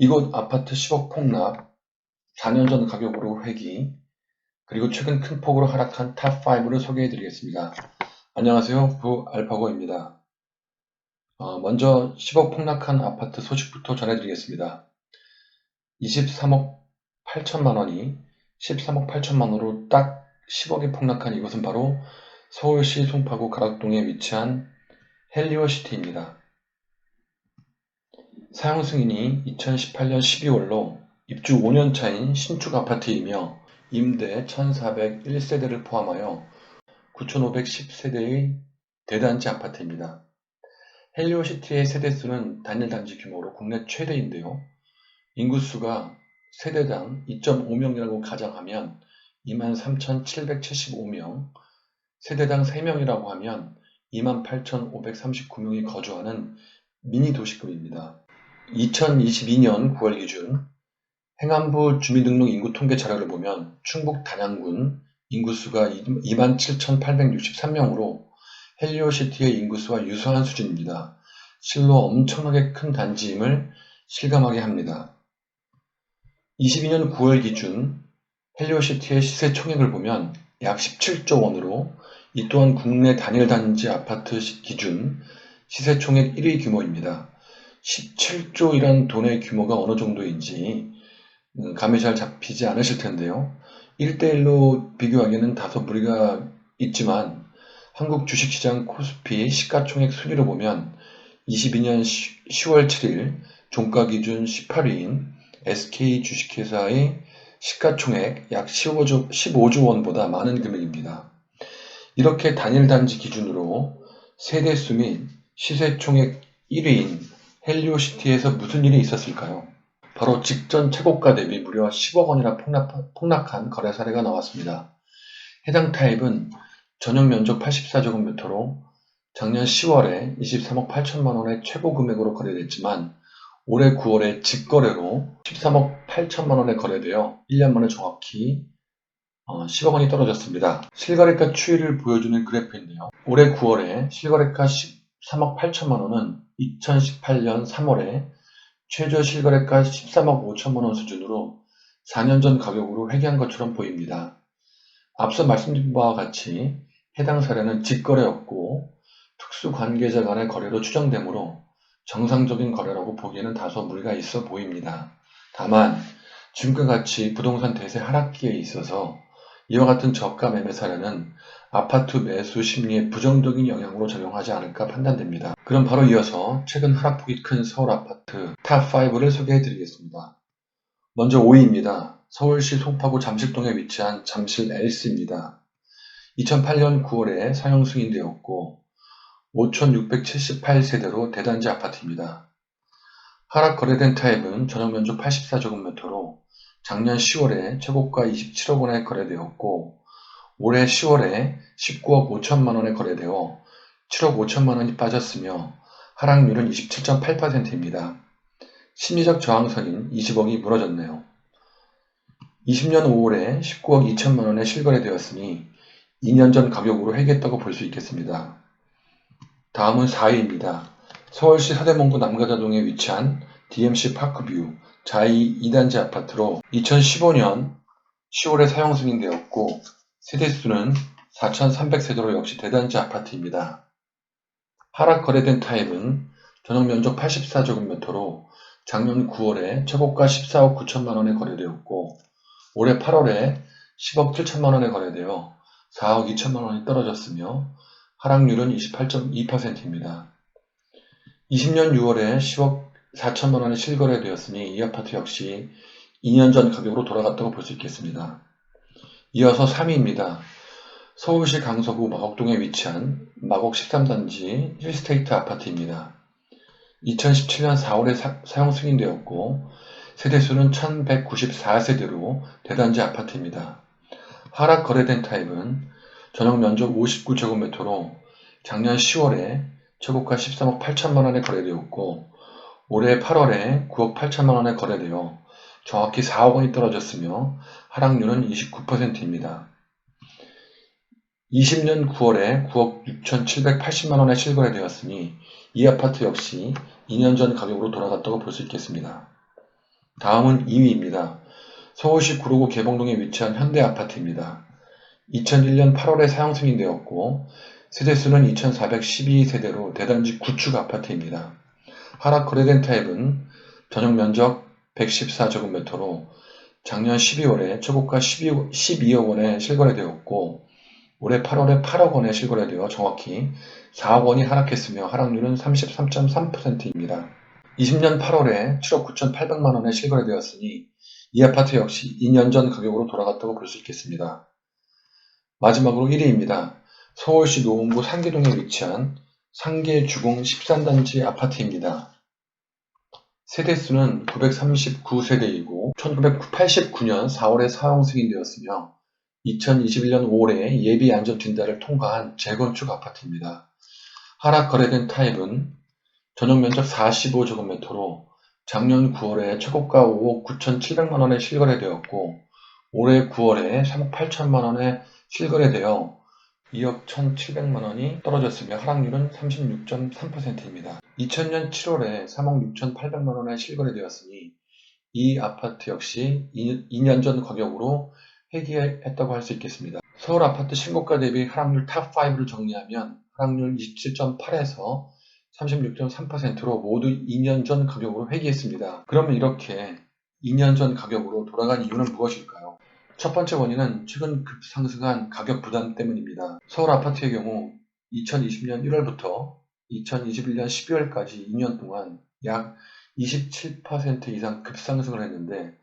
이곳 아파트 10억 폭락, 4년 전 가격으로 회귀, 그리고 최근 큰 폭으로 하락한 탑5를 소개해 드리겠습니다. 안녕하세요. 부알파고입니다. 먼저 10억 폭락한 아파트 소식부터 전해드리겠습니다. 23억 8천만 원이 13억 8천만 원으로 딱 10억이 폭락한 이곳은 바로 서울시 송파구 가락동에 위치한 헬리오시티입니다. 사용 승인이 2018년 12월로 입주 5년 차인 신축 아파트이며 임대 1401세대를 포함하여 9510세대의 대단지 아파트입니다. 헬리오시티의 세대수는 단일 단지 규모로 국내 최대인데요. 인구수가 세대당 2.5명이라고 가정하면 23,775명, 세대당 3명이라고 하면 28,539명이 거주하는 미니 도시급입니다. 2022년 9월 기준 행안부 주민등록 인구 통계 자료를 보면 충북 단양군 인구수가 27,863명으로 헬리오시티의 인구수와 유사한 수준입니다. 실로 엄청나게 큰 단지임을 실감하게 합니다. 22년 9월 기준 헬리오시티의 시세 총액을 보면 약 17조 원으로 이 또한 국내 단일 단지 아파트 기준 시세 총액 1위 규모입니다. 17조이란 돈의 규모가 어느 정도인지 감이 잘 잡히지 않으실 텐데요. 1대1로 비교하기에는 다소 무리가 있지만 한국 주식시장 코스피 시가총액 순위로 보면 22년 10월 7일 종가 기준 18위인 SK 주식회사의 시가총액 약 15조 원보다 많은 금액입니다. 이렇게 단일 단지 기준으로 세대수 및 시세총액 1위인 헬리오시티에서 무슨 일이 있었을까요? 바로 직전 최고가 대비 무려 10억 원이나 폭락한 거래 사례가 나왔습니다. 해당 타입은 전용 면적 84제곱미터로 작년 10월에 23억 8천만 원의 최고 금액으로 거래됐지만 올해 9월에 직거래로 13억 8천만 원에 거래되어 1년 만에 정확히 10억 원이 떨어졌습니다. 실거래가 추이를 보여주는 그래프인데요. 올해 9월에 실거래가 13억 8천만 원은 2018년 3월에 최저 실거래가 13억 5천만 원 수준으로 4년 전 가격으로 회귀한 것처럼 보입니다. 앞서 말씀드린 바와 같이 해당 사례는 직거래였고 특수 관계자 간의 거래로 추정되므로 정상적인 거래라고 보기에는 다소 무리가 있어 보입니다. 다만 지금과 같이 부동산 대세 하락기에 있어서 이와 같은 저가 매매 사례는 아파트 매수 심리에 부정적인 영향으로 작용하지 않을까 판단됩니다. 그럼 바로 이어서 최근 하락폭이 큰 서울 아파트 탑5를 소개해 드리겠습니다. 먼저 5위입니다. 서울시 송파구 잠실동에 위치한 잠실 엘스입니다. 2008년 9월에 사용 승인되었고 5,678세대로 대단지 아파트입니다. 하락 거래된 타입은 전용 면적 84제곱미터로 작년 10월에 최고가 27억 원에 거래되었고 올해 10월에 19억 5천만 원에 거래되어 7억 5천만 원이 빠졌으며 하락률은 27.8%입니다. 심리적 저항선인 20억이 무너졌네요. 20년 5월에 19억 2천만 원에 실거래되었으니 2년 전 가격으로 회귀했다고 볼 수 있겠습니다. 다음은 4위입니다. 서울시 서대문구 남가자동에 위치한 DMC 파크뷰 자이 2단지 아파트로 2015년 10월에 사용 승인되었고 세대수는 4,300세대로 역시 대단지 아파트입니다. 하락 거래된 타입은 전용 면적 84제곱미터로 작년 9월에 최고가 14억 9천만 원에 거래되었고 올해 8월에 10억 7천만 원에 거래되어 4억 2천만 원이 떨어졌으며 하락률은 28.2%입니다. 20년 6월에 10억 4천만 원에 실거래되었으니 이 아파트 역시 2년 전 가격으로 돌아갔다고 볼 수 있겠습니다. 이어서 3위입니다. 서울시 강서구 마곡동에 위치한 마곡 13단지 힐스테이트 아파트입니다. 2017년 4월에 사용 승인되었고 세대수는 1194세대로 대단지 아파트입니다. 하락 거래된 타입은 전용 면적 59제곱미터로 작년 10월에 최고가 13억 8천만 원에 거래되었고 올해 8월에 9억 8천만 원에 거래되어 정확히 4억 원이 떨어졌으며 하락률은 29%입니다. 20년 9월에 9억 6,780만 원에 실거래되었으니 이 아파트 역시 2년 전 가격으로 돌아갔다고 볼 수 있겠습니다. 다음은 2위입니다. 서울시 구로구 개봉동에 위치한 현대아파트입니다. 2001년 8월에 사용 승인되었고 세대수는 2412세대로 대단지 구축 아파트입니다. 하락 거래된 타입은 전용 면적 114제곱미터로 작년 12월에 초고가 12억 원에 실거래되었고 올해 8월에 8억 원에 실거래되어 정확히 4억 원이 하락했으며 하락률은 33.3%입니다. 20년 8월에 7억 9,800만 원에 실거래되었으니 이 아파트 역시 2년 전 가격으로 돌아갔다고 볼 수 있겠습니다. 마지막으로 1위입니다. 서울시 노원구 상계동에 위치한 상계주공 13단지 아파트입니다. 세대수는 939세대이고 1989년 4월에 사용 승인되었으며 2021년 5월에 예비 안전 진단을 통과한 재건축 아파트입니다. 하락 거래된 타입은 전용 면적 45제곱미터로 작년 9월에 최고가 5억 9,700만 원에 실거래되었고 올해 9월에 3억 8천만 원에 실거래되어 2억 1,700만 원이 떨어졌으며 하락률은 36.3%입니다. 2000년 7월에 3억 6,800만 원에 실거래되었으니 이 아파트 역시 2년 전 가격으로 회귀했다고 할 수 있겠습니다. 서울 아파트 신고가 대비 하락률 탑5를 정리하면 하락률 27.8에서 36.3%로 모두 2년 전 가격으로 회귀했습니다. 그러면 이렇게 2년 전 가격으로 돌아간 이유는 무엇일까요? 첫 번째 원인은 최근 급상승한 가격 부담 때문입니다. 서울 아파트의 경우 2020년 1월부터 2021년 12월까지 2년 동안 약 27% 이상 급상승을 했는데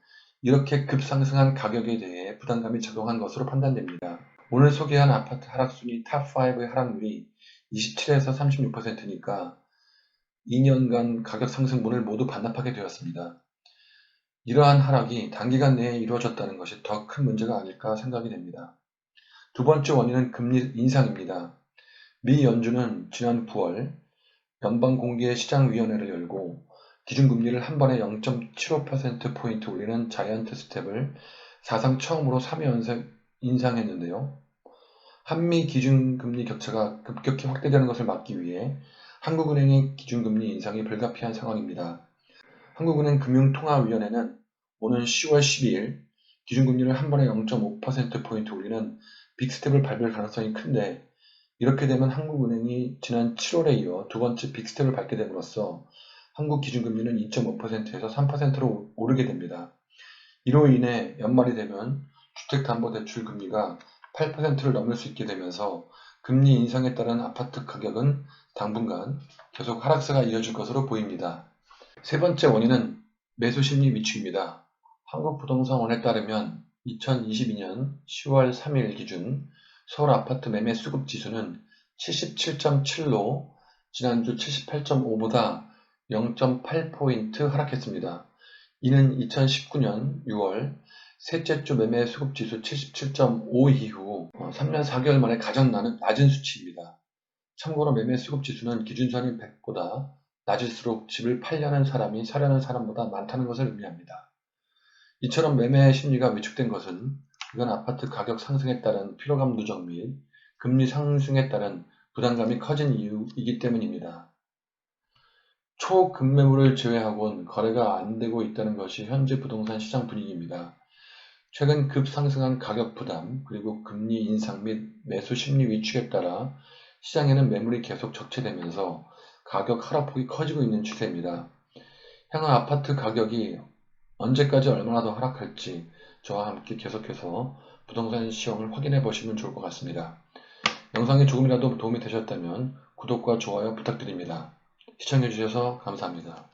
이렇게 급상승한 가격에 대해 부담감이 작용한 것으로 판단됩니다. 오늘 소개한 아파트 하락순위 탑5의 하락률이 27에서 36%니까 2년간 가격 상승분을 모두 반납하게 되었습니다. 이러한 하락이 단기간 내에 이루어졌다는 것이 더 큰 문제가 아닐까 생각이 됩니다. 두 번째 원인은 금리 인상입니다. 미 연준은 지난 9월 연방공개시장위원회를 열고 기준금리를 한 번에 0.75%포인트 올리는 자이언트 스텝을 사상 처음으로 3회 연속 인상했는데요. 한미 기준금리 격차가 급격히 확대되는 것을 막기 위해 한국은행의 기준금리 인상이 불가피한 상황입니다. 한국은행 금융통화위원회는 오는 10월 12일 기준금리를 한 번에 0.5%포인트 올리는 빅스텝을 밟을 가능성이 큰데 이렇게 되면 한국은행이 지난 7월에 이어 두 번째 빅스텝을 밟게 됨으로써 한국 기준금리는 2.5%에서 3%로 오르게 됩니다. 이로 인해 연말이 되면 주택담보대출 금리가 8%를 넘을 수 있게 되면서 금리 인상에 따른 아파트 가격은 당분간 계속 하락세가 이어질 것으로 보입니다. 세 번째 원인은 매수심리 위축입니다. 한국부동산원에 따르면 2022년 10월 3일 기준 서울 아파트 매매 수급 지수는 77.7로 지난주 78.5보다 0.8포인트 하락했습니다. 이는 2019년 6월 셋째 주 매매 수급 지수 77.5 이후 3년 4개월 만에 가장 낮은 수치입니다. 참고로 매매 수급 지수는 기준선인 100보다 낮을수록 집을 팔려는 사람이 사려는 사람보다 많다는 것을 의미합니다. 이처럼 매매 심리가 위축된 것은 이건 아파트 가격 상승에 따른 피로감 누적 및 금리 상승에 따른 부담감이 커진 이유이기 때문입니다. 초급매물을 제외하고는 거래가 안 되고 있다는 것이 현재 부동산 시장 분위기입니다. 최근 급상승한 가격 부담 그리고 금리 인상 및 매수 심리 위축에 따라 시장에는 매물이 계속 적체되면서 가격 하락폭이 커지고 있는 추세입니다. 향후 아파트 가격이 언제까지 얼마나 더 하락할지 저와 함께 계속해서 부동산 시황을 확인해 보시면 좋을 것 같습니다. 영상이 조금이라도 도움이 되셨다면 구독과 좋아요 부탁드립니다. 시청해 주셔서 감사합니다.